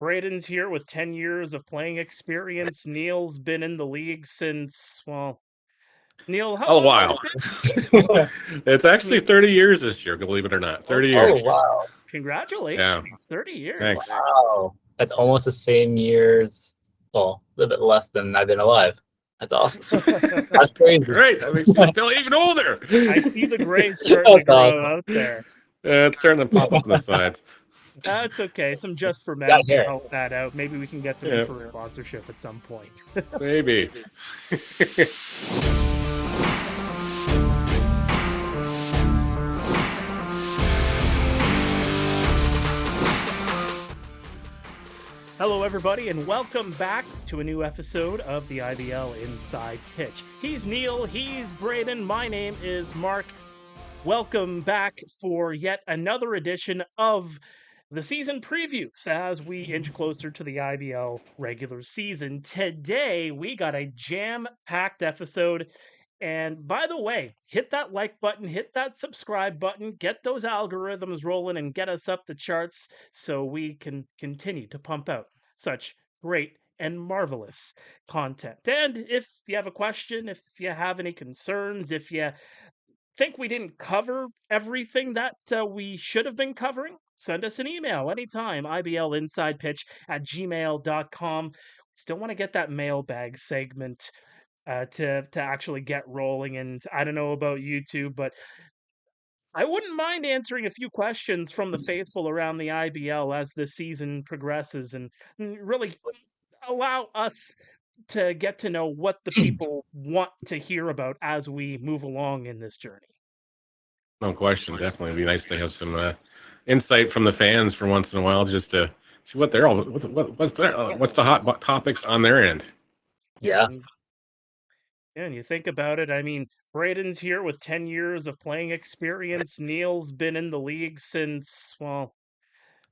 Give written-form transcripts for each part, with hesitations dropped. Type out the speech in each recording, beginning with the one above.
Braeden's here with 10 years of playing experience. Neil's been in the league since, well, Neil, how A long has while. it been? It's actually 30 years this year, believe it or not. 30 Oh, years. wow. Yeah, Congratulations, 30 years. thanks. Wow. That's almost the same years, well, a little bit less than I've been alive. That's awesome. That's crazy. Great. That makes me feel even older. I see the gray starting to That's grow awesome. out there. It's starting to pop up on the sides. That's okay. Some Just for Men Got can hair. help that out. Maybe we can get them in Yeah, for a sponsorship at some point. maybe. Hello, everybody, and welcome back to a new episode of the IBL Inside Pitch. He's Neil, he's Braeden, my name is Mark. Welcome back for yet another edition of the season previews as we inch closer to the IBL regular season. Today, we got a jam-packed episode. And by the way, hit that like button, hit that subscribe button, get those algorithms rolling and get us up the charts so we can continue to pump out such great and marvelous content. And if you have a question, if you have any concerns, if you think we didn't cover everything that we should have been covering, send us an email anytime, iblinsidepitch@gmail.com. Still want to get that mailbag segment to actually get rolling. And I don't know about you two, but I wouldn't mind answering a few questions from the faithful around the IBL as the season progresses and really allow us to get to know what the people want to hear about as we move along in this journey. No question. Definitely. It'd be nice to have some insight from the fans for once in a while, just to see what they're all what's the hot topics on their end. Yeah. And you think about it, I mean, Braeden's here with 10 years of playing experience. Neil's been in the league since, well,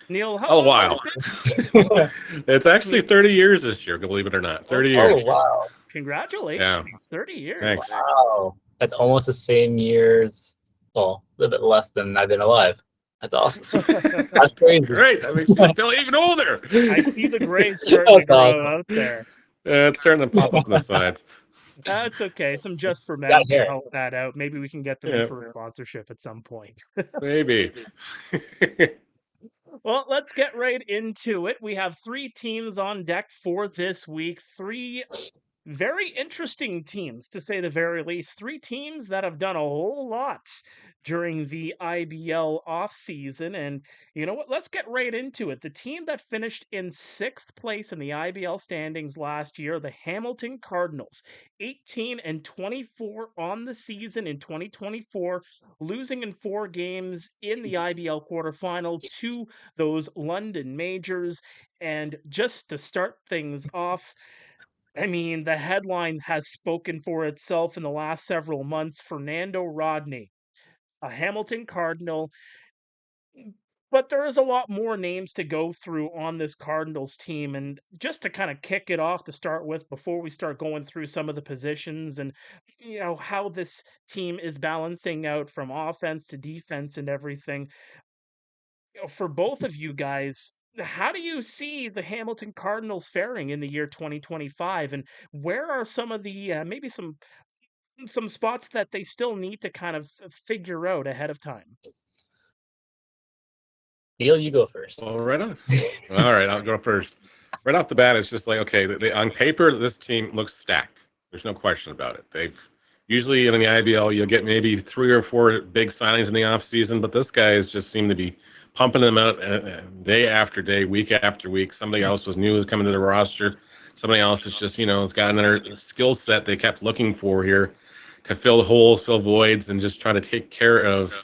Neil, how A long has while. it been? It's actually 30 years this year, believe it or not. 30 Oh, years. wow. Congratulations, 30 years. Thanks. Wow. That's almost the same years, well, a little bit less than I've been alive. That's awesome. That's crazy. Great. That makes me feel even older. I see the gray starting to That's grow awesome. out there. It's starting to pop up on the sides. That's okay. Some Just for Men Got can hair. help that out. Maybe we can get them Yeah, in for a sponsorship at some point. maybe. Well, let's get right into it. We have three teams on deck for this week. Three very interesting teams, to say the very least. Three teams that have done a whole lot during the IBL offseason. And you know what? Let's get right into it. The team that finished in sixth place in the IBL standings last year, the Hamilton Cardinals, 18-24 on the season in 2024, losing in 4 games in the IBL quarterfinal to those London majors. And just to start things off, I mean, the headline has spoken for itself in the last several months. Fernando Rodney, a Hamilton Cardinal. But there is a lot more names to go through on this Cardinals team. And just to kind of kick it off to start with, before we start going through some of the positions and, you know, how this team is balancing out from offense to defense and everything, you know, for both of you guys, how do you see the Hamilton Cardinals faring in the year 2025, and where are some of the maybe some spots that they still need to kind of figure out ahead of time? Neil, you go first. Well, right on. All right, I'll go first. Right off the bat, it's just like, okay, on paper, this team looks stacked. There's no question about it. They've usually in the IBL, you'll get maybe 3 or 4 big signings in the offseason, but this guys just seem to be pumping them out day after day, week after week. Somebody else was new coming to the roster. Somebody else is just, has got another skill set they kept looking for here to fill holes, fill voids, and just try to take care of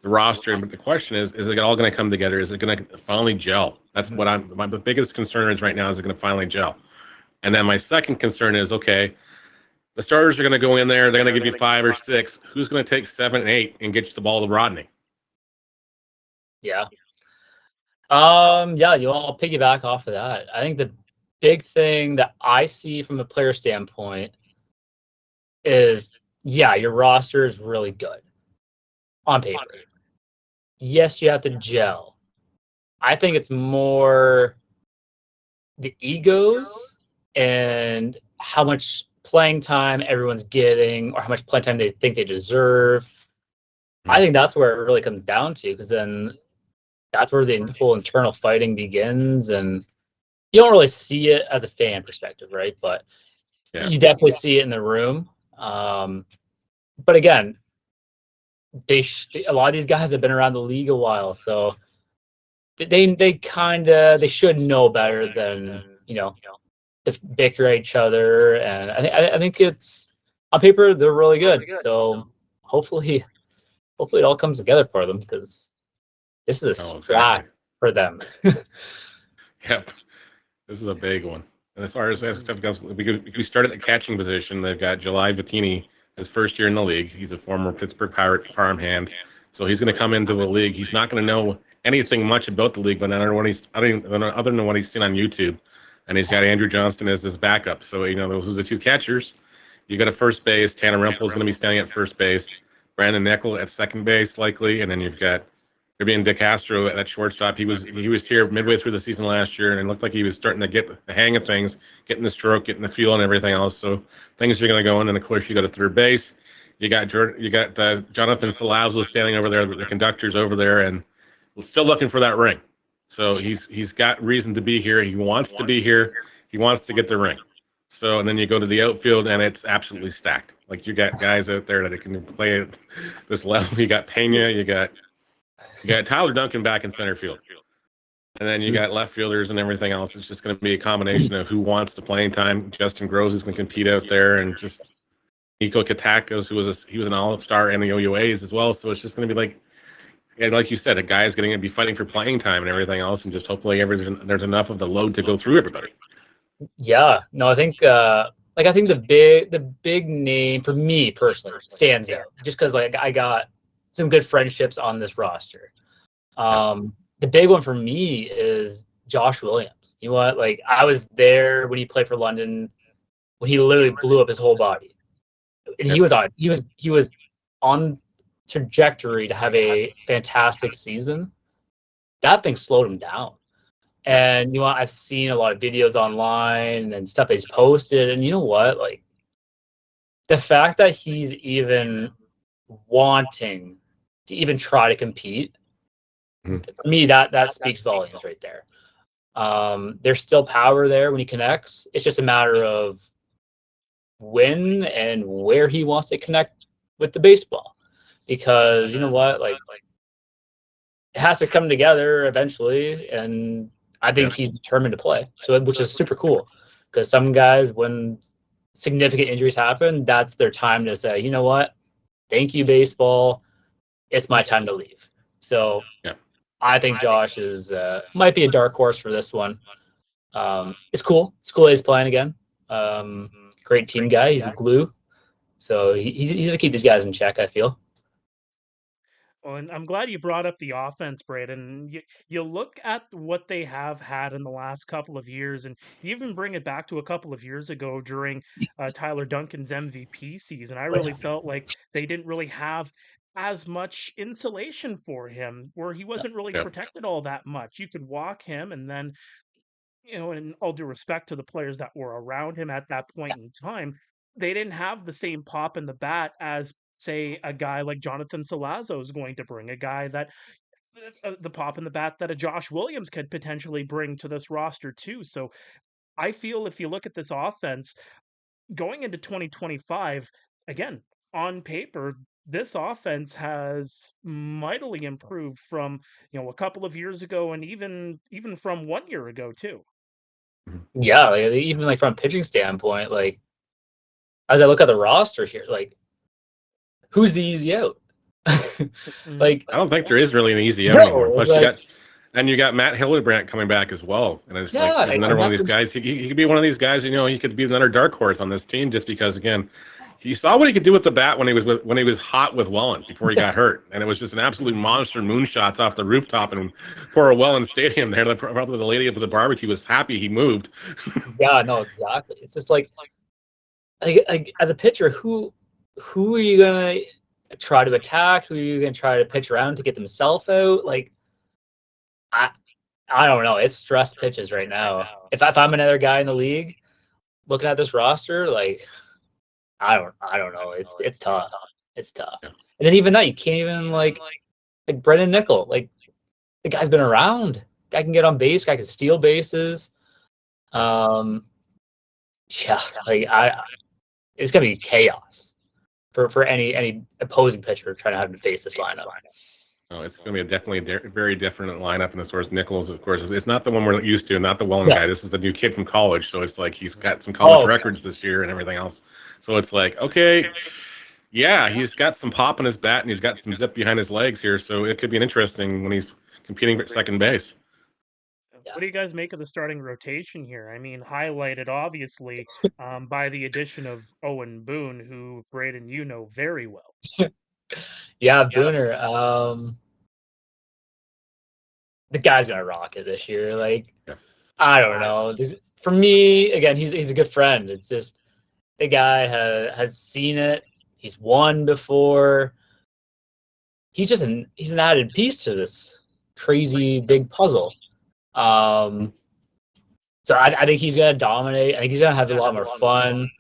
the roster. But the question is it all going to come together? Is it going to finally gel? That's what my biggest concern is right now. Is it going to finally gel? And then my second concern is, okay, the starters are going to go in there. They're going to give you 5 or 6. Who's going to take 7 and 8 and get you the ball to Rodney? Yeah. Yeah, I'll piggyback off of that. I think the big thing that I see from a player standpoint is, yeah, your roster is really good on paper. Yes, you have to gel. I think it's more the egos and how much playing time everyone's getting, or how much playing time they think they deserve. I think that's where it really comes down to, because then that's where the whole internal fighting begins, and you don't really see it as a fan perspective, right? But you definitely see it in the room. But again, a lot of these guys have been around the league a while, so they should know better than, you know, to bicker at each other. And I think it's, on paper they're really good. So hopefully it all comes together for them, because this is a splat for them. Yep, this is a big one. And as far as stuff goes, we start at the catching position. They've got July Vittini, his first year in the league. He's a former Pittsburgh Pirate farmhand, so he's going to come into the league. He's not going to know anything much about the league, but other than what he's seen on YouTube. And he's got Andrew Johnston as his backup. So, you know, those are the two catchers. You got a first base. Tanner Rempel is going to be standing at first base. Brandon Nickel at second base, likely. And then you've got Fabian De Castro at shortstop. He was here midway through the season last year, and it looked like he was starting to get the hang of things, getting the stroke, getting the feel, and everything else. So things are going to go in. And, of course, you got a third base. You got Johnathan Solazzo standing over there, the conductor's over there, and still looking for that ring. So he's got reason to be here. He wants to be here. He wants to get the ring. So, and then you go to the outfield, and it's absolutely stacked. Like, you got guys out there that can play at this level. You got Pena. You got Tyler Duncan back in center field. And then you got left fielders and everything else. It's just going to be a combination of who wants the playing time. Justin Groves is going to compete out there, and just Nico Katakos, he was an all-star in the OUAs as well. So it's just going to be like you said, a guy is going to be fighting for playing time and everything else, and just hopefully there's enough of the load to go through everybody. Yeah, no, I think the big name for me personally stands out, just because I got some good friendships on this roster. The big one for me is Josh Williams. You know what? I was there when he played for London, when he literally blew up his whole body, and he was on trajectory to have a fantastic season. That thing slowed him down. And you know what? I've seen a lot of videos online and stuff that he's posted, and you know what? The fact that he's even wanting to even try to compete, for me, that speaks volumes right there. There's still power there when he connects. It's just a matter of when and where he wants to connect with the baseball, because you know what? It has to come together eventually, and I think he's determined to play. So, which is super cool, because some guys, when significant injuries happen, that's their time to say, you know what? Thank you, baseball. It's my time to leave. So I think Josh might be a dark horse for this one. It's cool. It's cool that he's playing again. Great team guy. He's a glue. So he's going to keep these guys in check, I feel. Well, and I'm glad you brought up the offense, Braeden. You look at what they have had in the last couple of years, and you even bring it back to a couple of years ago during Tyler Duncan's MVP season. I really felt like they didn't really have as much insulation for him, where he wasn't really protected all that much. You could walk him, and then, you know, in all due respect to the players that were around him at that point in time, they didn't have the same pop in the bat as, say, a guy like Johnathan Solazzo is going to bring, a guy that the pop in the bat that a Josh Williams could potentially bring to this roster too. So I feel if you look at this offense going into 2025, again, on paper, this offense has mightily improved from, you know, a couple of years ago, and even from 1 year ago too. Yeah, even from a pitching standpoint, as I look at the roster here, who's the easy out? I don't think there is really an easy out anymore. Plus, you got Matt Hildebrandt coming back as well, and it's he's another one of these guys. He could be one of these guys. You know, he could be another dark horse on this team, just because, again, you saw what he could do with the bat when he was hot with Welland before he got hurt, and it was just an absolute monster moonshots off the rooftop in poor Welland Stadium. There, probably the lady of the barbecue was happy he moved. Yeah, no, exactly. It's just as a pitcher, who are you gonna try to attack? Who are you gonna try to pitch around to get themselves out? I don't know. It's stress pitches right now. If I'm another guy in the league looking at this roster, like I don't know. It's tough. It's tough. Yeah. And then even that, you can't even like Brendan Nickel. Like the guy's been around. Guy can get on base. Guy can steal bases. Yeah, like it's gonna be chaos for any opposing pitcher trying to have to face this lineup. Oh, it's going to be definitely a very different lineup. And as far as Nichols, of course, it's not the one we're used to, not the Welland guy. This is the new kid from college. So it's like he's got some college records this year and everything else. So it's like, okay, yeah, he's got some pop in his bat and he's got some zip behind his legs here. So it could be interesting when he's competing for second base. What do you guys make of the starting rotation here? I mean, highlighted obviously by the addition of Owen Boon, who Braeden you know very well. Yeah, Booner. The guy's gonna rock it this year. Like, I don't know. For me, again, he's a good friend. It's just the guy has seen it. He's won before. He's an added piece to this crazy big puzzle. So I think he's gonna dominate. I think he's gonna have a lot more fun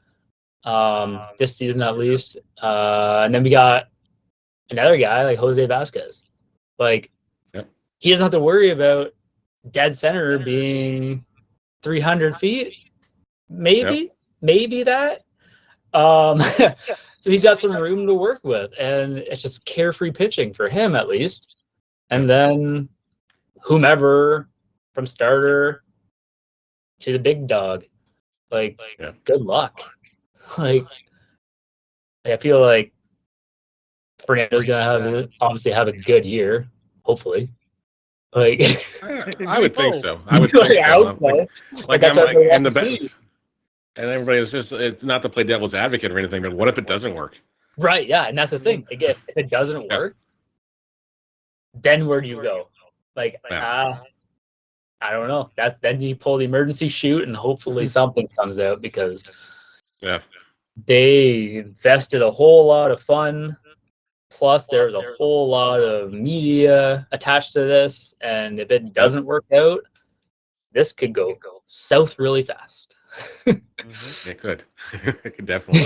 this season at least. And then we got another guy like Jose Vasquez. Like he doesn't have to worry about dead center being 300 feet. Maybe that. So he's got some room to work with, and it's just carefree pitching for him at least. And then whomever from starter to the big dog, like good luck. Like I feel like Fernando's gonna obviously have a good year, hopefully. Like I would think so. I would think so. Like I'm like in the best. And everybody is just, it's not to play devil's advocate or anything, but what if it doesn't work? Right, yeah, and that's the thing. Like, if it doesn't work, then where do you go? Like, I don't know. Then you pull the emergency chute and hopefully something comes out because they invested a whole lot of fun. Plus, there's a whole lot of media attached to this, and if it doesn't work out, this could go south really fast. It could. It could definitely.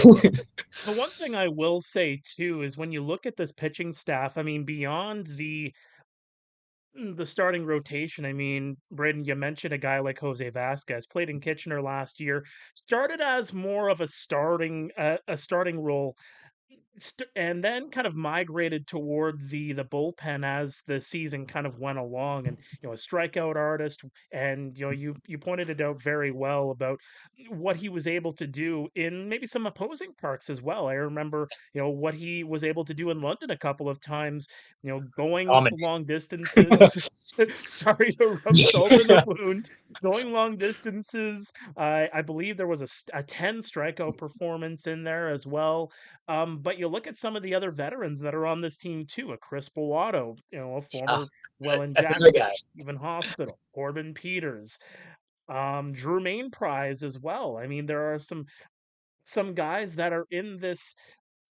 The one thing I will say too is when you look at this pitching staff, I mean, beyond the starting rotation, I mean, Braeden, you mentioned a guy like Jose Vasquez, played in Kitchener last year, started as more of a starting role. And then kind of migrated toward the bullpen as the season kind of went along, and a strikeout artist, and you pointed it out very well about what he was able to do in maybe some opposing parks as well. I remember what he was able to do in London a couple of times, going long distances. Sorry to rub salt in the wound. Going long distances. I believe there was a 10 strikeout performance in there as well. But you look at some of the other veterans that are on this team too, a Chris Bellato, a former Welland Jackfish, Stephen Hospital, Corbin Peters, Drew Main Prize as well. I mean, there are some guys that are in this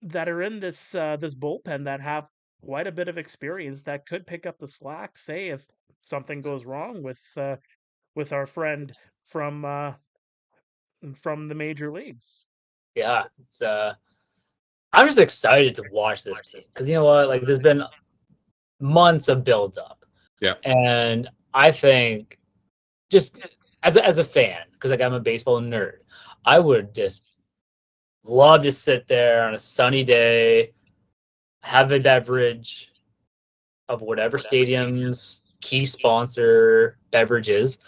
this bullpen that have quite a bit of experience that could pick up the slack, say if something goes wrong with our friend from the major leagues. Yeah, it's I'm just excited to watch this team because you know what? Like, there's been months of build up. Yeah. And I think just as a fan, because like I'm a baseball nerd, I would just love to sit there on a sunny day, have a beverage of whatever stadium's key sponsor beverage is,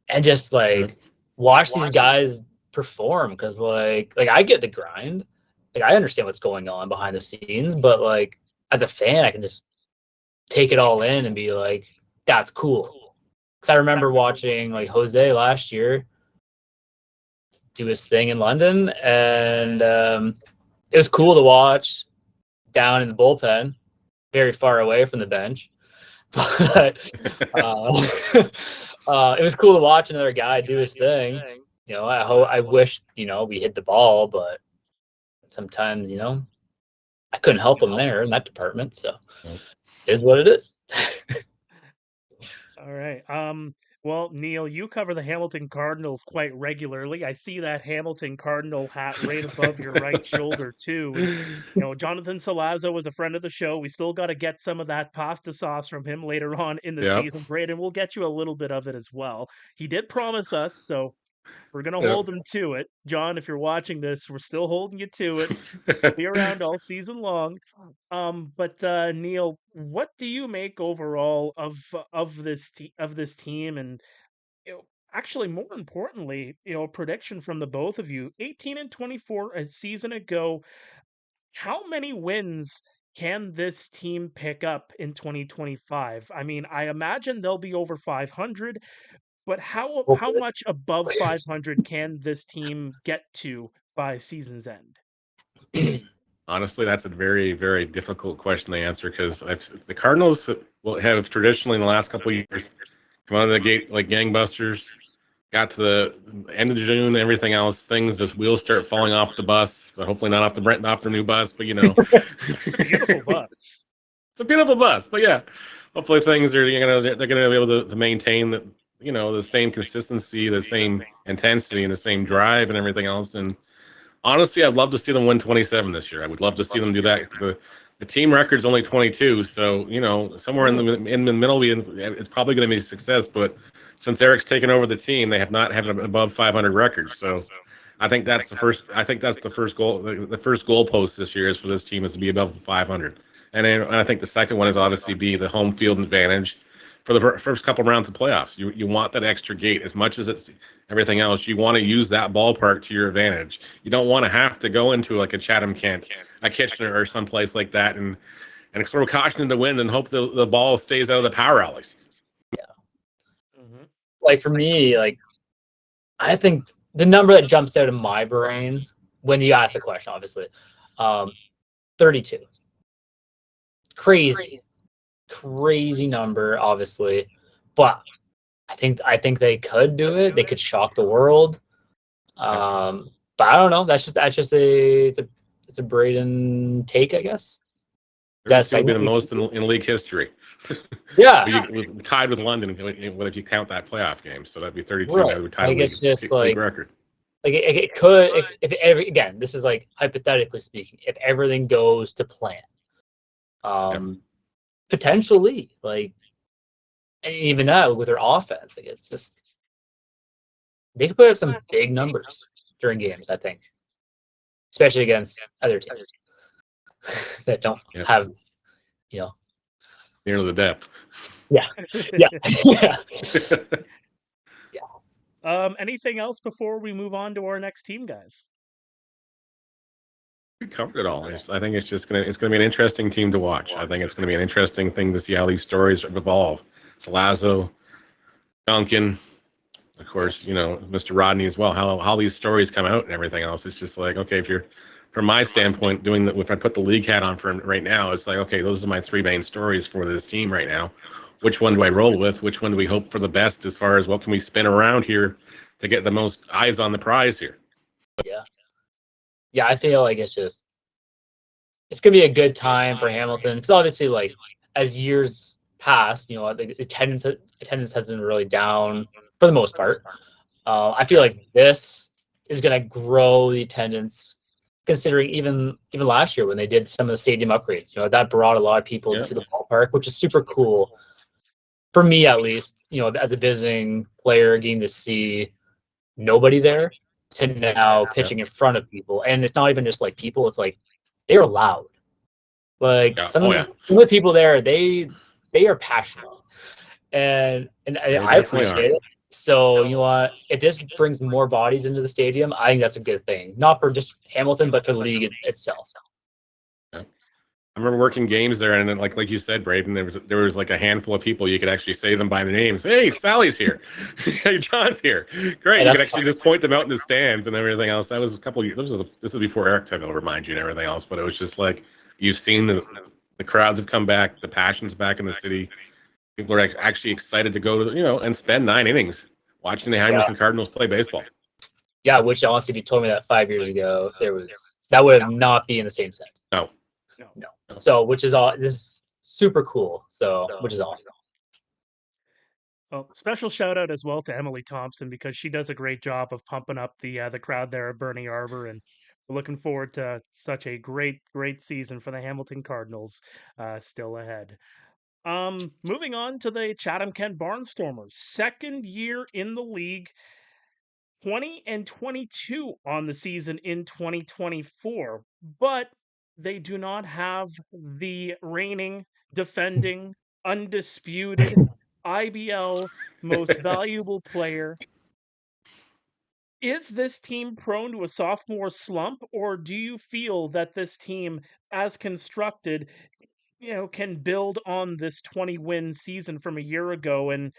and just like watch these guys perform. Because like I get the grind. Like, I understand what's going on behind the scenes, but like as a fan, I can just take it all in and be like, that's cool. Because I remember watching like Jose last year do his thing in London, and it was cool to watch down in the bullpen, very far away from the bench. But it was cool to watch another guy do his thing. I wish we hit the ball, but sometimes I couldn't help him there in that department, so it is what it is. All right. Well, Neil, you cover the Hamilton Cardinals quite regularly. I see that Hamilton Cardinal hat right above your right shoulder too. And Johnathan Solazzo was a friend of the show. We still got to get some of that pasta sauce from him later on in the Yep. season. Braeden, we'll get you a little bit of it as well. He did promise us, so we're gonna Yep. hold him to it. John, if you're watching this, we're still holding you to it. You'll be around all season long. But Neil, what do you make overall of this team? And actually, more importantly, prediction from the both of you: 18-24 a season ago. How many wins can this team pick up in 2025? I mean, I imagine they'll be over 500, but how Hopefully. much above 500 can this team get to by season's end? Honestly, that's a very, very difficult question to answer because the Cardinals will have traditionally in the last couple of years come out of the gate like gangbusters. Got to the end of June, everything else, the wheels start falling off the bus, but hopefully not off the new bus. But It's a beautiful bus. It's a beautiful bus. But yeah, hopefully things are they're gonna be able to maintain the same consistency, the same intensity, and the same drive and everything else. And honestly, I'd love to see them win 27 this year. I would love to see them do that. The team record's only 22, so somewhere in the middle, it's probably going to be a success. But since Eric's taken over the team, they have not had an above 500 record. So I think that's the first. I think that's the first goal. The first goalpost this year is for this team is to be above 500, and I think the second one is obviously be the home field advantage for the first couple rounds of playoffs. You want that extra gate as much as it's everything else. You want to use that ballpark to your advantage. You don't want to have to go into like a Chatham-Kent, a Kitchener, or someplace like that and throw caution in the wind and hope the ball stays out of the power alleys. Yeah. Mm-hmm. Like for me, like I think the number that jumps out of my brain when you ask the question, obviously, 32. Crazy number, obviously, but I think they could do it. They could shock the world. But I don't know. That's just it's a Braeden take, I guess. That's going to be the most in league history. Yeah, tied with London if you count that playoff game. So that'd be 32. Right. That would tie the league record. Like it could if again, this is like hypothetically speaking, if everything goes to plan, potentially, like, and even that with their offense, like it's just they could put up some big numbers during games. I think, especially against other teams that don't have, near the depth. Yeah. Anything else before we move on to our next team, guys? We covered it all. I think it's gonna be an interesting team to watch. I think it's gonna be an interesting thing to see how these stories evolve. Solazzo, Duncan, of course, Mr. Rodney as well. How these stories come out and everything else. It's just like, okay, if you're from my standpoint, if I put the league hat on for right now, it's like, okay, those are my three main stories for this team right now. Which one do I roll with? Which one do we hope for the best as far as what can we spin around here to get the most eyes on the prize here? Yeah, I feel like it's going to be a good time for Hamilton because obviously, like, as years pass, the attendance has been really down for the most part. I feel like this is going to grow the attendance, considering even last year when they did some of the stadium upgrades. That brought a lot of people to the ballpark, which is super cool. For me, at least, as a visiting player, getting to see nobody there to now pitching in front of people. And it's not even just like people, it's like they're loud. Like some of the people there, they are passionate. And I appreciate it. So, you know what? If this brings more bodies into the stadium, I think that's a good thing. Not for just Hamilton, but for the league itself. I remember working games there, and then, like you said, Braeden, there was like a handful of people you could actually say them by their names. Hey, Sally's here. Hey, John's here. Great. You could actually just point them out in the stands and everything else. That was a couple of years. This was before Eric took over, mind you, and everything else. But it was just like you've seen the crowds have come back, the passion's back in the city. People are actually excited to go to and spend 9 innings watching the Hamilton Cardinals play baseball. Yeah, which honestly, if you told me that 5 years ago, that would not be in the same sense. No. So, this is super cool. So, which is awesome. Well, special shout out as well to Emily Thompson because she does a great job of pumping up the crowd there at Bernie Arbor, and we're looking forward to such a great season for the Hamilton Cardinals still ahead. Moving on to the Chatham-Kent Barnstormers, second year in the league, 20-22 on the season in 2024, but they do not have the reigning, defending, undisputed IBL most valuable player. Is this team prone to a sophomore slump, or do you feel that this team, as constructed, can build on this 20-win season from a year ago and,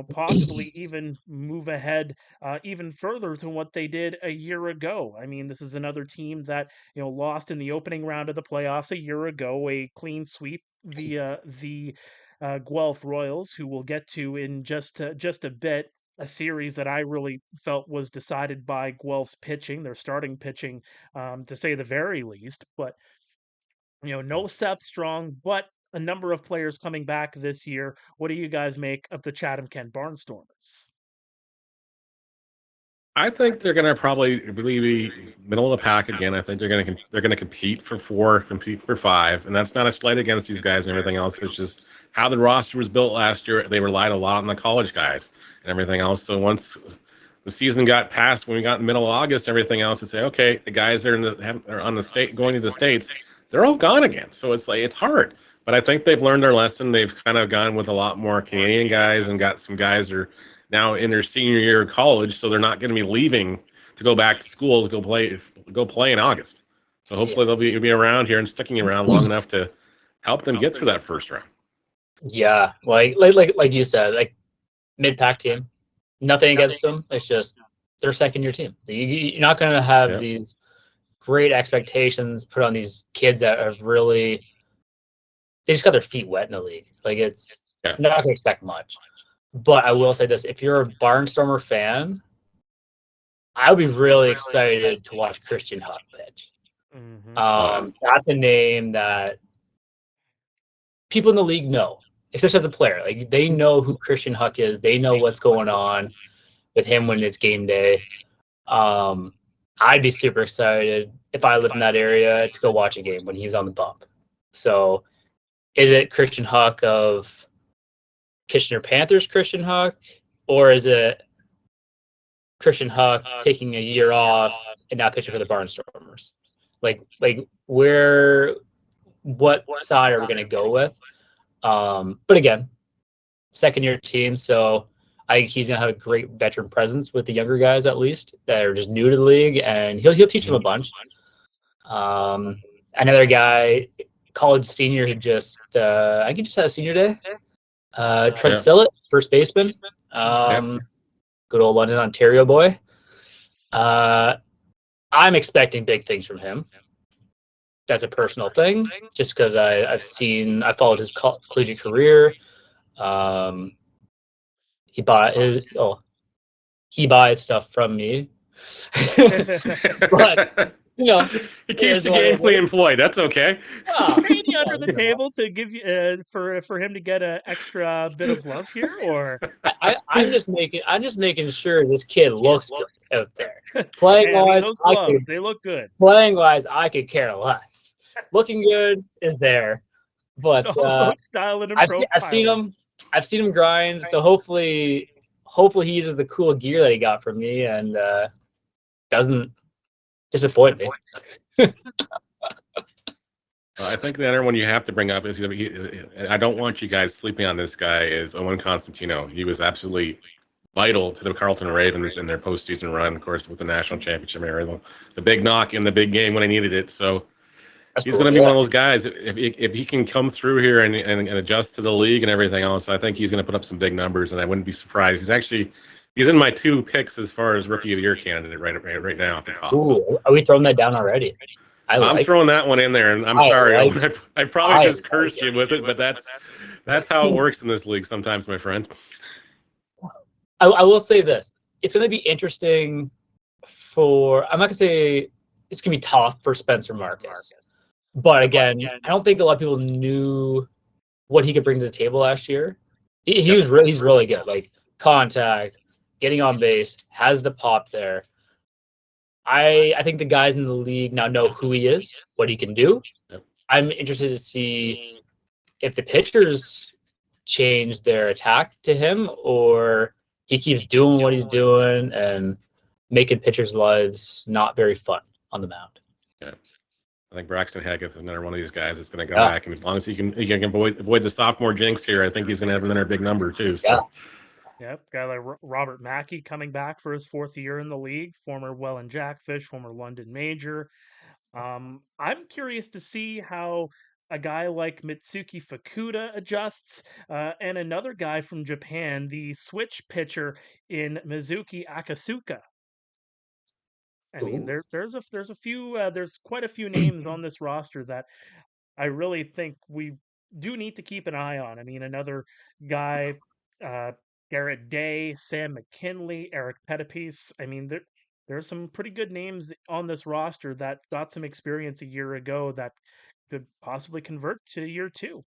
possibly even move ahead even further to what they did a year ago? I mean, this is another team that, lost in the opening round of the playoffs a year ago, a clean sweep via the Guelph Royals, who we'll get to in just a bit. A series that I really felt was decided by Guelph's pitching, their starting pitching, to say the very least. But no Seth Strong, but a number of players coming back this year. What do you guys make of the Chatham-Kent Barnstormers? I think they're going to probably be middle of the pack again. I think they're going to compete for 4, compete for 5, and that's not a slight against these guys and everything else. It's just how the roster was built last year. They relied a lot on the college guys and everything else. So once the season got passed, when we got in the middle of August, everything else, to say, okay, the guys are on the state going to the states, they're all gone again. So it's like it's hard. But I think they've learned their lesson. They've kind of gone with a lot more Canadian guys and got some guys who are now in their senior year of college, so they're not going to be leaving to go back to school to go play in August. So hopefully they'll be around here and sticking around long enough to help them get through that first round. Yeah, like you said, like mid-pack team, nothing against them. It's just their second-year team. You're not going to have these great expectations put on these kids that have really they just got their feet wet in the league. Like it's not going to expect much. But I will say this: if you're a Barnstormer fan, I would be really excited to watch Christian Huck pitch. Mm-hmm. That's a name that people in the league know, especially as a player. Like they know who Christian Huck is. They know what's going on with him when it's game day. I'd be super excited if I lived in that area to go watch a game when he was on the bump. So, is it Christian Huck of Kitchener Panthers Christian Huck, or is it Christian Huck taking a year off and now pitching for the Barnstormers? Like what side are we going to go with? But again, second-year team, so I think he's going to have a great veteran presence with the younger guys, at least, that are just new to the league, and he'll teach them a bunch. Another guy, college senior, who just I think he just had a senior day. Trent Sillett, first baseman. Good old London, Ontario boy. I'm expecting big things from him. That's a personal thing, just because I followed his collegiate career. He buys stuff from me. But he keeps you gainfully employed. That's okay. Paying you under the table to give you for him to get an extra bit of love here, or I'm just making sure this kid looks good out there. Playing wise, they look good. Playing wise, I could care less. Looking good is there, but style and I've seen him grind. So hopefully he uses the cool gear that he got from me and doesn't disappoint me. I think the other one you have to bring up is I don't want you guys sleeping on this guy is Owen Constantino. He was absolutely vital to the Carleton Ravens in their postseason run, of course, with the national championship area, the big knock in the big game when I needed it. So he's going to be one of those guys. If he can come through here and adjust to the league and everything else, I think he's going to put up some big numbers, and I wouldn't be surprised. He's in my 2 picks as far as rookie of the year candidate right now at the top. Ooh, are we throwing that down already? I'm throwing that one in there, and I'm sorry. I probably just cursed you with it, but that's how it works in this league sometimes, my friend. I will say this. It's going to be interesting I'm not going to say it's going to be tough for Spencer Marcus. But again, I don't think a lot of people knew what he could bring to the table last year. he's really good. Like contact, getting on base, has the pop there. I think the guys in the league now know who he is, what he can do. Yep. I'm interested to see if the pitchers change their attack to him, or he keeps doing what he's doing and making pitchers' lives not very fun on the mound. Yeah. I think Braxton Hackett's another one of these guys that's going to come back, and as long as he can avoid the sophomore jinx here, I think he's going to have another big number too. So. Yeah. Yep, guy like Robert Mackey coming back for his 4th year in the league, former Welland Jackfish, former London Major. I'm curious to see how a guy like Mitsuki Fukuda adjusts, and another guy from Japan, the switch pitcher in Mizuki Akasuka. I mean, there's quite a few names on this roster that I really think we do need to keep an eye on. I mean, another guy, Garrett Day, Sam McKinley, Eric Pettipiece. I mean, there's some pretty good names on this roster that got some experience a year ago that could possibly convert to year 2.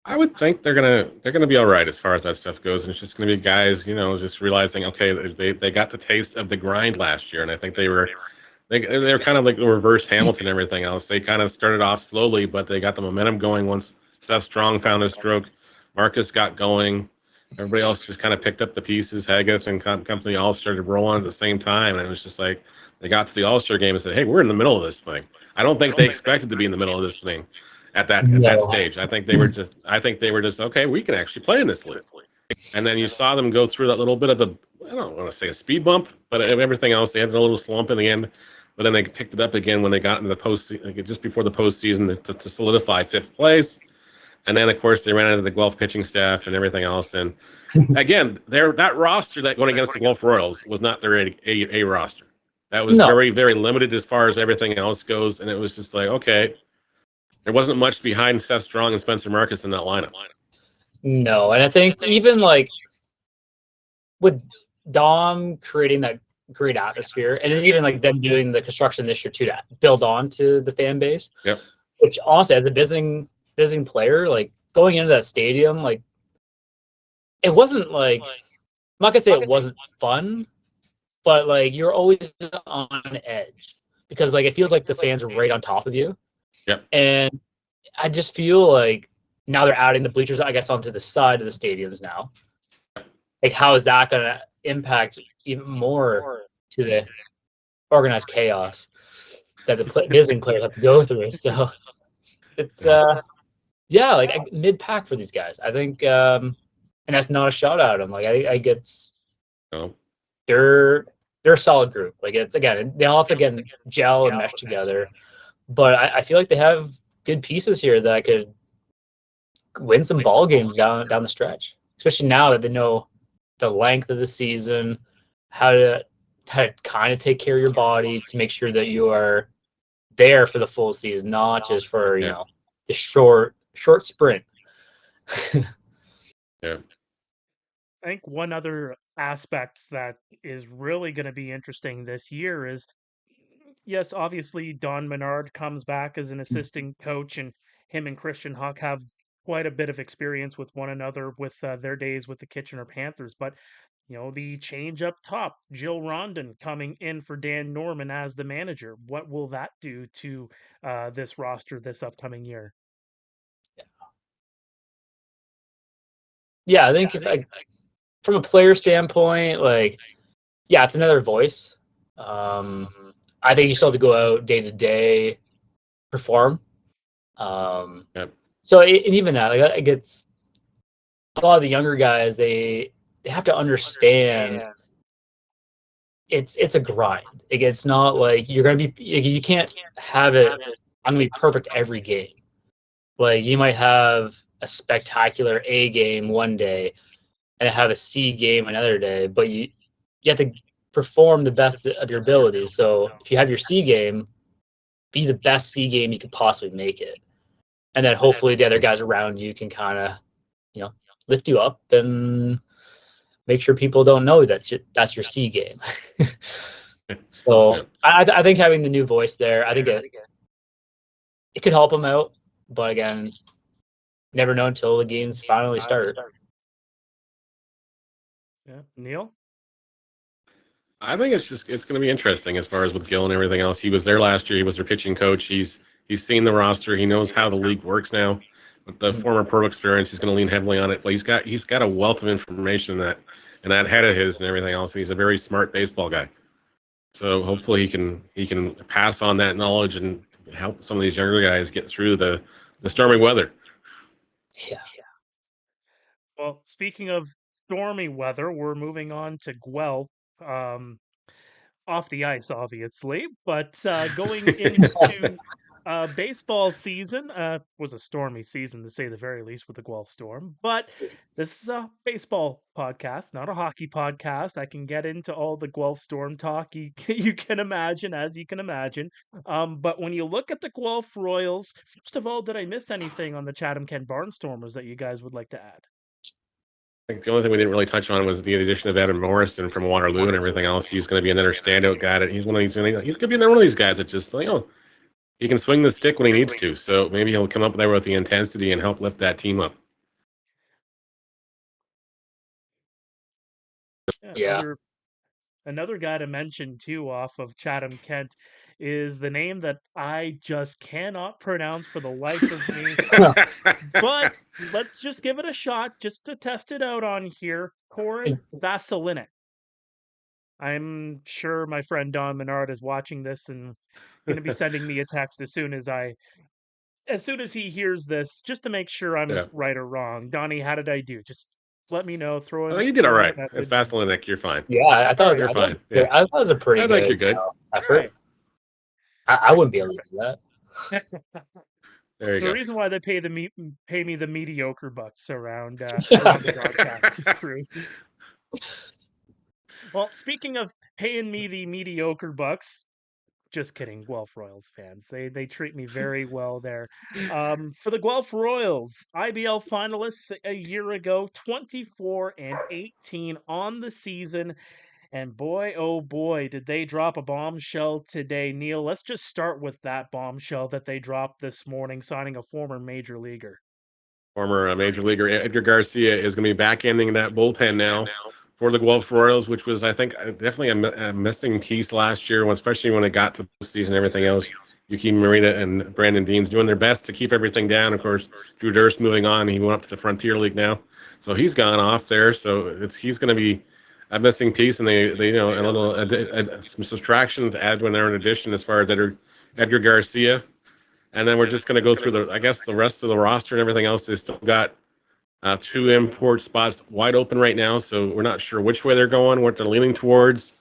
I would think they're gonna be all right as far as that stuff goes, and it's just gonna be guys, just realizing, okay, they got the taste of the grind last year, and I think they're kind of like the reverse Hamilton and everything else. They kind of started off slowly, but they got the momentum going once Seth Strong found his stroke. Marcus got going. Everybody else just kind of picked up the pieces. Haggith and company all started rolling at the same time, and it was just like they got to the All-Star game and said, "Hey, we're in the middle of this thing." I don't think they expected to be in the middle of this thing at that stage. I think they were just okay. We can actually play in this league. And then you saw them go through that little bit of I don't want to say a speed bump, but everything else, they had a little slump in the end. But then they picked it up again when they got into the postseason, just before the postseason, to solidify 5th place. And then, of course, they ran into the Guelph pitching staff and everything else. And again, that roster that went against the Guelph Royals was not their A roster. That was very, very limited as far as everything else goes. And it was just like, okay, there wasn't much behind Seth Strong and Spencer Marcus in that lineup. No, and I think even like with Dom creating that great atmosphere, and then even like them doing the construction this year too to build on to the fan base. Yep. Which honestly, as a visiting player, like going into that stadium, like it wasn't like, I'm not gonna say it wasn't fun, but like you're always on edge because like it feels like the fans are right on top of you. Yep. And I just feel like now they're adding the bleachers, I guess, onto the side of the stadiums now. Like, how is that going to impact even more to the organized chaos that the visiting players have to go through? So it's like mid-pack for these guys. I think, and that's not a shout out. I'm like, I get, they're a solid group. Like it's again, they all have to gel and mesh together. But I feel like they have good pieces here that could win some ball games down the stretch, especially now that they know the length of the season, how to kind of take care of your body to make sure that you are there for the full season, not just for the short sprint. Yeah. I think one other aspect that is really going to be interesting this year is, yes, obviously Don Menard comes back as an assistant coach, and him and Christian Huck have quite a bit of experience with one another with their days with the Kitchener Panthers. But, the change up top, Jill Rondon coming in for Dan Norman as the manager. What will that do to this roster this upcoming year? Yeah, I think from a player standpoint, it's another voice. I think you still have to go out day to day, perform. So and even that, it's a lot of the younger guys. They have to understand it's a grind. It's not like you're gonna be. You can't have it. I'm gonna be perfect every game. Like you might have a spectacular A game one day and have a C game another day, but you have to perform the best of your abilities. So if you have your C game, be the best C game you could possibly make it. And then hopefully the other guys around you can kind of, lift you up and make sure people don't know that that's your C game. So I think having the new voice there, I think it could help them out. But again, never know until the games finally start. Yeah, Neil. I think it's going to be interesting as far as with Gill and everything else. He was there last year. He was their pitching coach. He's seen the roster. He knows how the league works now. With the former pro experience, he's going to lean heavily on it. But he's got a wealth of information and that head of his and everything else. And he's a very smart baseball guy. So hopefully he can pass on that knowledge and help some of these younger guys get through the stormy weather. Yeah. Well, speaking of stormy weather, we're moving on to Guelph. Off the ice, obviously, but going into baseball season, was a stormy season to say the very least with the Guelph Storm. But this is a baseball podcast, not a hockey podcast. I can get into all the Guelph Storm talk you can imagine, as you can imagine. But when you look at the Guelph Royals, first of all, did I miss anything on the Chatham-Kent Barnstormers that you guys would like to add? I think the only thing we didn't really touch on was the addition of Evan Morrison from Waterloo and everything else. He's going to be another standout guy. He's one of these. He's going to be another one of these guys that just he can swing the stick when he needs to. So maybe he'll come up there with the intensity and help lift that team up. Yeah. Another guy to mention too, off of Chatham-Kent, is the name that I just cannot pronounce for the life of me. But let's just give it a shot, just to test it out on here. Korin Vasilinic. I'm sure my friend Don Menard is watching this and going to be sending me a text as soon as he hears this, just to make sure I'm right or wrong. Donnie, how did I do? Just let me know. You did all right. It's Vasilinic. You're fine. Yeah, I thought you're fine. I thought it was a pretty. I think you're good. Right. I wouldn't be able to do that. There you go. The reason why they pay me the mediocre bucks around the broadcast crew. Well, speaking of paying me the mediocre bucks, just kidding, Guelph Royals fans. They treat me very well there. For the Guelph Royals, IBL finalists a year ago, 24-18 on the season. And boy, oh boy, did they drop a bombshell today. Neil, let's just start with that bombshell that they dropped this morning, signing a former major leaguer. Former major leaguer Edgar Garcia is going to be back ending that bullpen now for the Guelph Royals, which was, I think, definitely a missing piece last year, especially when it got to the season and everything else. Yuki Marina and Brandon Dean's doing their best to keep everything down. Of course, Drew Durst moving on. He went up to the Frontier League now. So he's gone off there. So he's going to be a missing piece, and they a little some subtraction to add when they're in addition as far as Edgar Garcia. And then we're just going to go through the rest of the roster and everything else. They still got 2 import spots wide open right now, so we're not sure which way they're going, what they're leaning towards.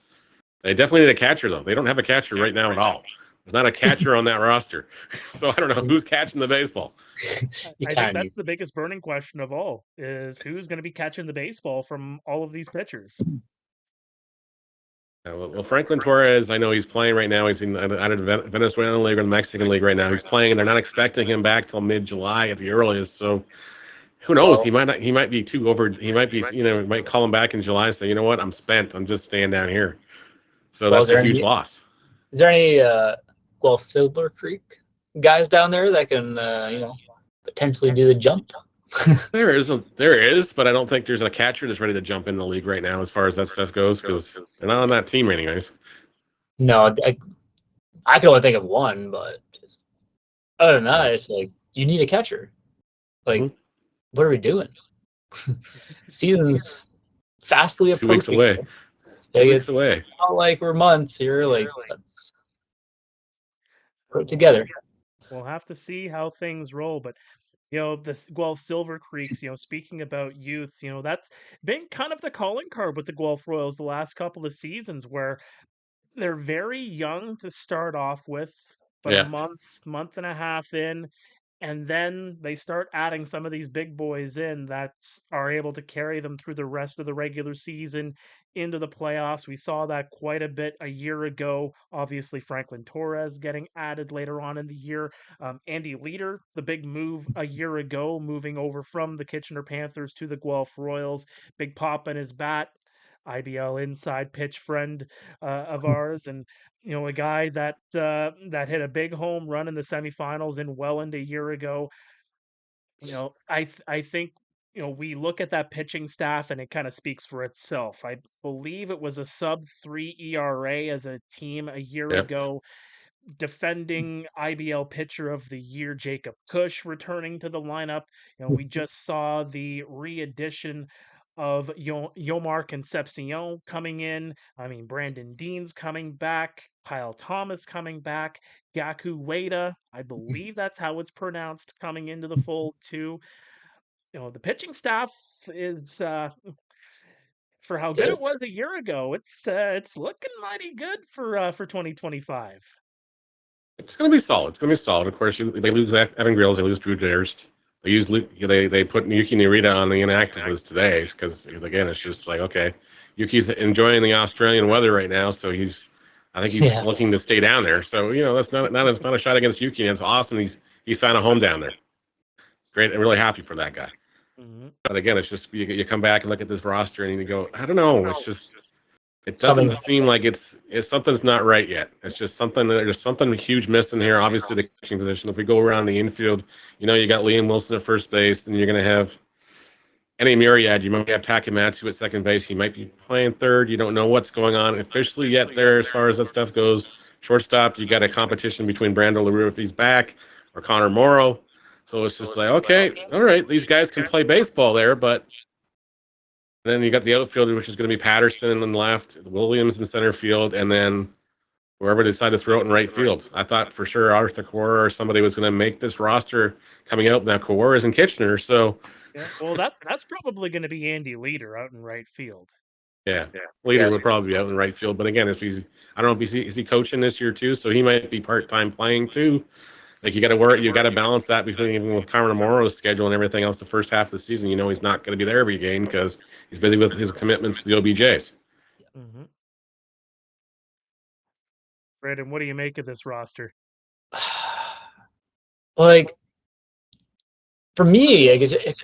They definitely need a catcher, though. They don't have a catcher right now at all. There's not a catcher on that roster. So I don't know who's catching the baseball. I think that's the biggest burning question of all, is who's going to be catching the baseball from all of these pitchers. Well, Franklin Torres, I know he's playing right now. He's in either the Venezuelan League or the Mexican League right now. He's playing, and they're not expecting him back till mid-July at the earliest. So who knows? He might be too over. He might be, might call him back in July and say, you know what, I'm spent. I'm just staying down here. So that's a huge loss. Is there any Guelph Silver Creek guys down there that can, potentially do the jump? There is, but I don't think there's a catcher that's ready to jump in the league right now as far as that stuff goes, because they're not on that team anyways. No, I can only think of one, but just, other than that, it's like, you need a catcher. Like, what are we doing? Season's fastly approaching. 2 weeks away. 2 weeks away. Not like we're months here. Like, let's put it together. We'll have to see how things roll, but the Guelph Silver Creeks, speaking about youth, that's been kind of the calling card with the Guelph Royals the last couple of seasons, where they're very young to start off with, but a month and a half in, and then they start adding some of these big boys in that are able to carry them through the rest of the regular season into the playoffs. We saw that quite a bit a year ago. Obviously, Franklin Torres getting added later on in the year. Andy Leader, the big move a year ago, moving over from the Kitchener Panthers to the Guelph Royals. Big pop in his bat. IBL Inside Pitch friend of ours, and a guy that hit a big home run in the semifinals in Welland a year ago. I think we look at that pitching staff and it kind of speaks for itself. I believe it was a sub 3 ERA as a team a year Yep. ago. Defending IBL Pitcher of the Year, Jacob Cush, returning to the lineup. We just saw the re-addition of Yomar Concepcion coming in. I mean, Brandon Dean's coming back. Kyle Thomas coming back. Gaku Ueda, I believe that's how it's pronounced, coming into the fold too. The pitching staff is for how good it was a year ago. It's looking mighty good for 2025. It's going to be solid. It's going to be solid. Of course, they lose Evan Grills. They lose Drew Darst. They put Yuki Narita on the inactive list today because again, it's just like, okay, Yuki's enjoying the Australian weather right now, so I think he's looking to stay down there. So that's not a shot against Yuki. And it's awesome. He's found a home down there. Great. I'm really happy for that guy. Mm-hmm. But again, it's just you come back and look at this roster and you go, I don't know. It's just it doesn't seem like it's something's not right yet. It's just there's something huge missing here. Obviously, the catching position. If we go around the infield, you got Liam Wilson at first base, and you're going to have any myriad. You might have Takamatsu at second base. He might be playing third. You don't know what's going on officially yet there as far as that stuff goes. Shortstop, you got a competition between Brando LaRue if he's back or Connor Morrow. So it's just like, okay, all right, these guys can play baseball there, but then you got the outfielder, which is going to be Patterson in left, Williams in center field, and then whoever they decide to throw it in right field. I thought for sure Arthur Kawara or somebody was going to make this roster coming out. Now Kawara is in Kitchener, so well, that's probably going to be Andy Leader out in right field. Yeah. Leader would probably be out in right field, but again, I don't know if is he coaching this year too, so he might be part-time playing too. Like you got to balance that between even with Connor Morrow's schedule and everything else. The first half of the season, he's not going to be there every game because he's busy with his commitments to the OBJs. Mm-hmm. Braeden, what do you make of this roster? Like, for me, the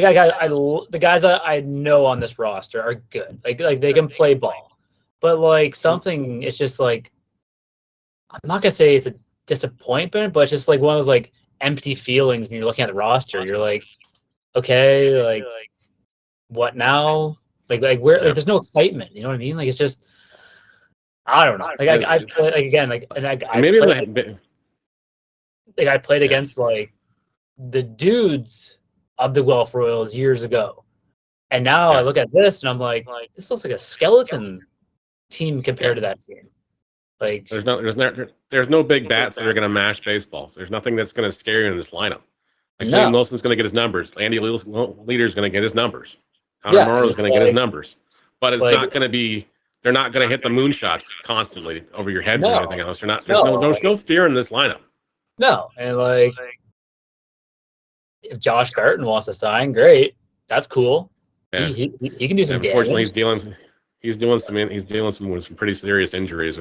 guys that I know on this roster are good. Like they can play ball, but like something, it's just like, I'm not gonna say it's a disappointment, but it's just like one of those like empty feelings when you're looking at the roster. You're like, okay, like what now? Like where? Like there's no excitement. You know what I mean? Like it's just, I don't know. Like I play like again like and I maybe I played against like the dudes of the Guelph Royals years ago, and now I look at this and I'm like this looks like a skeleton team compared to that team. Like there's no big bats that are going to mash baseballs. There's nothing that's going to scare you in this lineup. Like Liam Wilson's going to get his numbers. Andy Leader's going to get his numbers. Connor Morrow's going to get his numbers. But it's not going to be. They're not going to hit the moonshots constantly over your heads or anything else. There's no fear in this lineup. No, and like if Josh Garton wants to sign, great. That's cool. Yeah. He can do some damage. Unfortunately, he's dealing with some pretty serious injuries.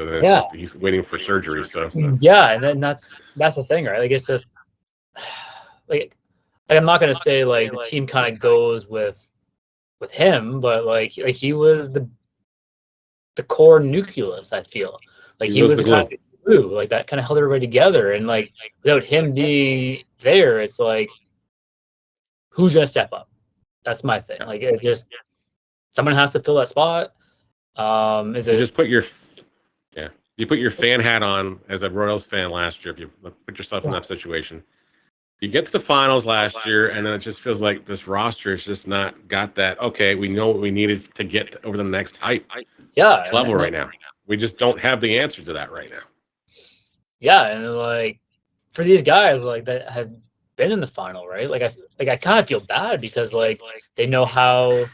He's waiting for surgery. So yeah, and then that's the thing, right? Like it's just like I'm not gonna say like the team kind of goes with him, but like he was the core nucleus. I feel like he was the kind of glue, like that kind of held everybody together. And like without him being there, it's like who's gonna step up? That's my thing. Like it just someone has to fill that spot. You put your fan hat on as a Royals fan last year. If you put yourself in that situation, you get to the finals last year, and then it just feels like this roster has just not got that. Okay, we know what we needed to get over the next level right now. We just don't have the answer to that right now. Yeah, and like for these guys like that have been in the final, right? Like I kind of feel bad because like they know how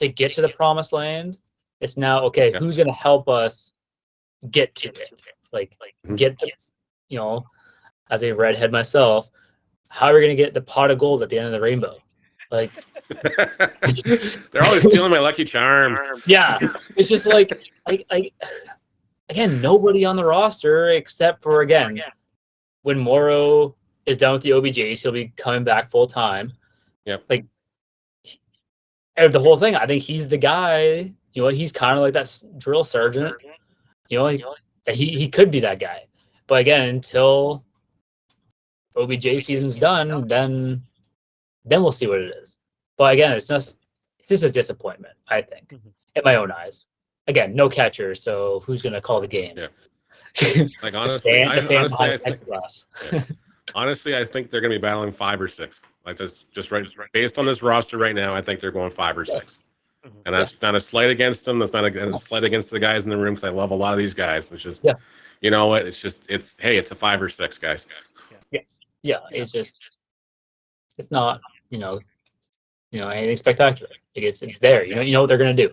to get to the promised land. It's now who's going to help us get to it? Like get to, as a redhead myself, how are we going to get the pot of gold at the end of the rainbow? Like they're always stealing my Lucky Charms. Yeah, it's just like again, nobody on the roster except for again when Morrow is done with the OBJs, he'll be coming back full time. Yep. Like the whole thing, I think he's the guy. He's kind of like that drill sergeant. He could be that guy. But again, until OBJ season's done, then we'll see what it is. But again, it's just a disappointment, I think, in my own eyes. Again, no catcher, so who's going to call the game? Yeah. Like honestly, honestly, I think they're going to be battling 5 or 6. Like just right based on this roster right now, I think they're going 5 or 6. And that's not a slight against them. That's not a slight against the guys in the room, because I love a lot of these guys. It's just, you know what? It's a 5 or 6, guys. Yeah. It's not, anything spectacular. It's there. You know what they're gonna do.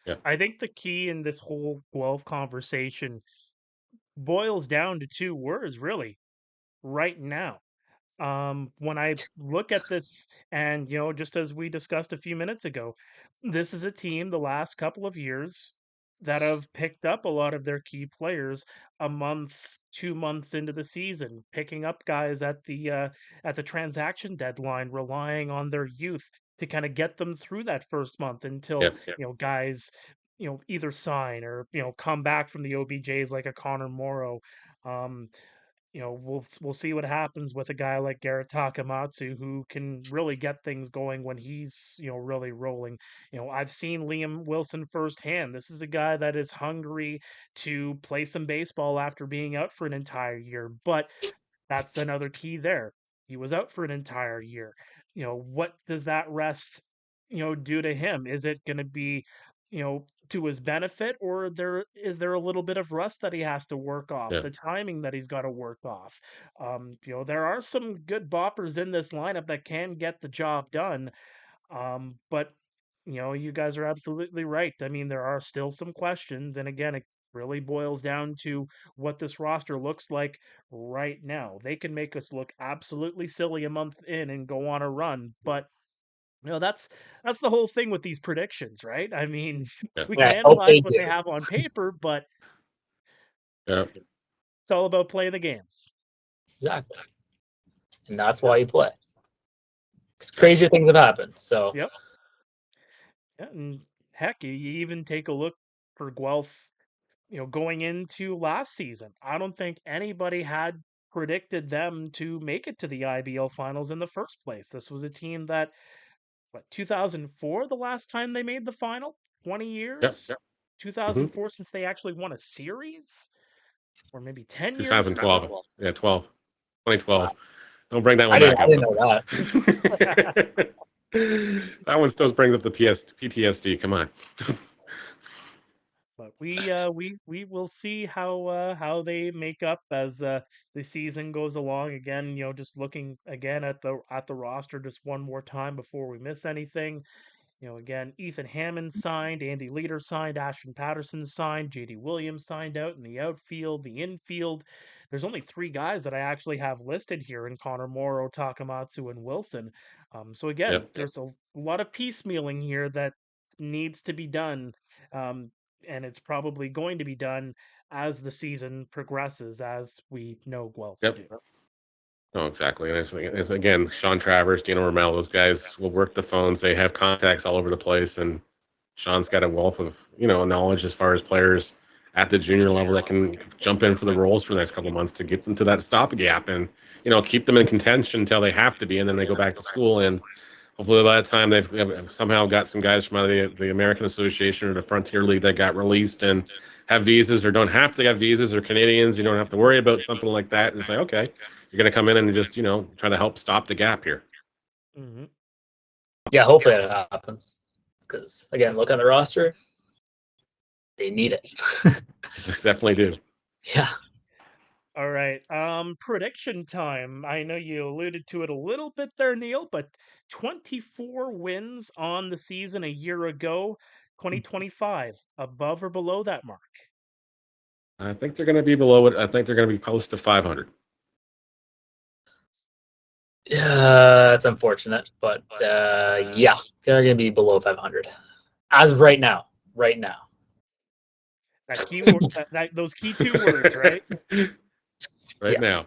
Yeah. I think the key in this whole Guelph conversation boils down to 2 words, really. Right now. When I look at this, and just as we discussed a few minutes ago, this is a team the last couple of years that have picked up a lot of their key players a month, 2 months into the season, picking up guys at the transaction deadline, relying on their youth to kind of get them through that first month until guys either sign or come back from the OBJs like a Connor Morrow. We'll see what happens with a guy like Garrett Takamatsu, who can really get things going when he's really rolling. I've seen Liam Wilson firsthand. This is a guy that is hungry to play some baseball after being out for an entire year. But that's another key there. He was out for an entire year. What does that rest do to him? Is it going to be to his benefit, or is there a little bit of rust that he has to work off, the timing that he's got to work off? There are some good boppers in this lineup that can get the job done. But you guys are absolutely right. I mean, there are still some questions, and again, it really boils down to what this roster looks like right now. They can make us look absolutely silly a month in and go on a run, but that's the whole thing with these predictions, right? I mean, we can analyze what they have on paper, but it's all about playing the games. Exactly. And that's why you play. Because crazier things have happened. So yeah, and heck, you even take a look for Guelph, going into last season. I don't think anybody had predicted them to make it to the IBL finals in the first place. This was a team that 2004 the last time they made the final? 20 years? 2004 since they actually won a series? Or maybe 10 years? 2012. Yeah, 2012. Don't bring that one back up. I didn't know that. That one still brings up the PTSD. Come on. But we will see how they make up as the season goes along. Again, just looking again at the roster just one more time before we miss anything. Again, Ethan Hammond signed, Andy Leader signed, Ashton Patterson signed, JD Williams signed out in the outfield, the infield. There's only 3 guys that I actually have listed here in Connor Morrow, Takamatsu, and Wilson. So again, there's a lot of piecemealing here that needs to be done. And it's probably going to be done as the season progresses, as we know Guelph to do. Oh, exactly. And it's again, Sean Travers, Dino Romel, those guys will work the phones. They have contacts all over the place, and Sean's got a wealth of knowledge as far as players at the junior level that can jump in for the roles for the next couple of months to get them to that stopgap and keep them in contention until they have to be, and then they go back to school. And hopefully by that time they've somehow got some guys from out of the American Association or the Frontier League that got released and have visas or don't have to have visas, or Canadians. You don't have to worry about something like that. And it's like, okay, you're going to come in and just try to help stop the gap here. Mm-hmm. Yeah, hopefully that happens. Because again, look at the roster. They need it. They definitely do. Yeah. All right. Prediction time. I know you alluded to it a little bit there, Neil, but 24 wins on the season a year ago. 2025, above or below that mark? I think they're going to be below it. I think they're going to be close to 500. Yeah, that's unfortunate, but yeah, they're going to be below 500 as of right now. Right now. That key word, those key 2 words, right? Right now.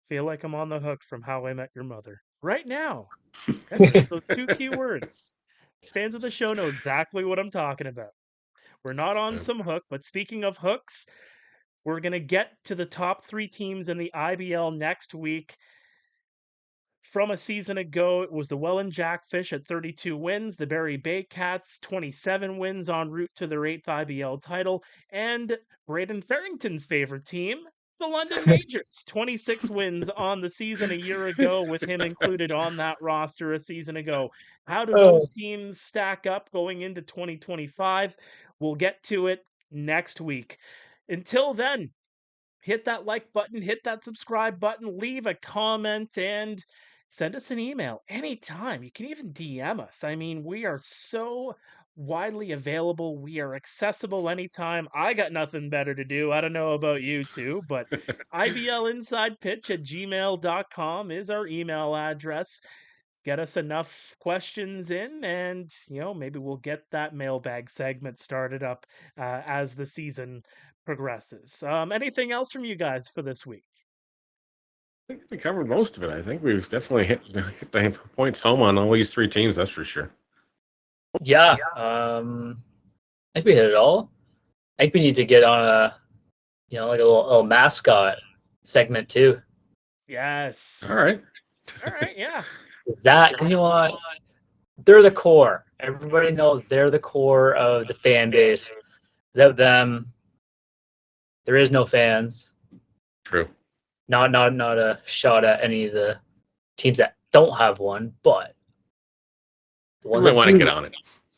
Feel like I'm on the hook from How I Met Your Mother. Right now. It's those 2 key words. Fans of the show know exactly what I'm talking about. We're not on some hook, but speaking of hooks, We're going to get to the top 3 teams in the IBL next week. From a season ago, it was the Welland Jackfish at 32 wins, the Barry Bay Cats 27 wins en route to their 8th IBL title, and Braeden Ferrington's favorite team, the London Majors, 26 wins on the season a year ago, with him included on that roster a season ago. How do those teams stack up going into 2025? We'll get to it next week. Until then, hit that like button, hit that subscribe button, leave a comment, and send us an email anytime. You can even DM us. I mean, we are so widely available. We are accessible anytime. I got nothing better to do. I don't know about you two, but iblinsidepitch@gmail.com is our email address. Get us enough questions in, and maybe we'll get that mailbag segment started up as the season progresses. Anything else from you guys for this week? I think we covered most of it. I think we've definitely hit the points home on all these 3 teams. That's for sure. Yeah. I think we hit it all. I think we need to get on a little mascot segment too. Yes. All right. Yeah. Is that, because they're the core. Everybody knows they're the core of the fan base. Without them, there is no fans. True. Not a shot at any of the teams that don't have one, but the ones We that want to get on it.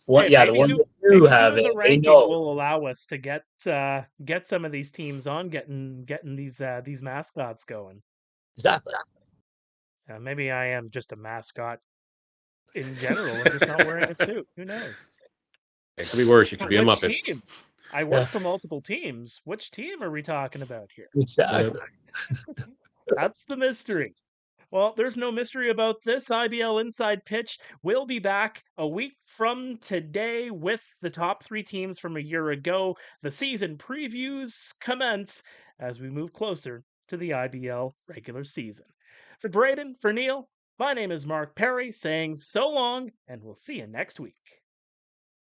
the ones that do have it, they know. Will allow us to get some of these teams on getting these mascots going. Exactly. Maybe I am just a mascot in general and just not wearing a suit. Who knows? It could be worse. You could be a Muppet. Team? I work for multiple teams. Which team are we talking about here? Exactly. That's the mystery. Well, there's no mystery about this. IBL Inside Pitch will be back a week from today with the top 3 teams from a year ago. The season previews commence as we move closer to the IBL regular season. For Braeden, for Neil, my name is Mark Pare, saying so long, and we'll see you next week.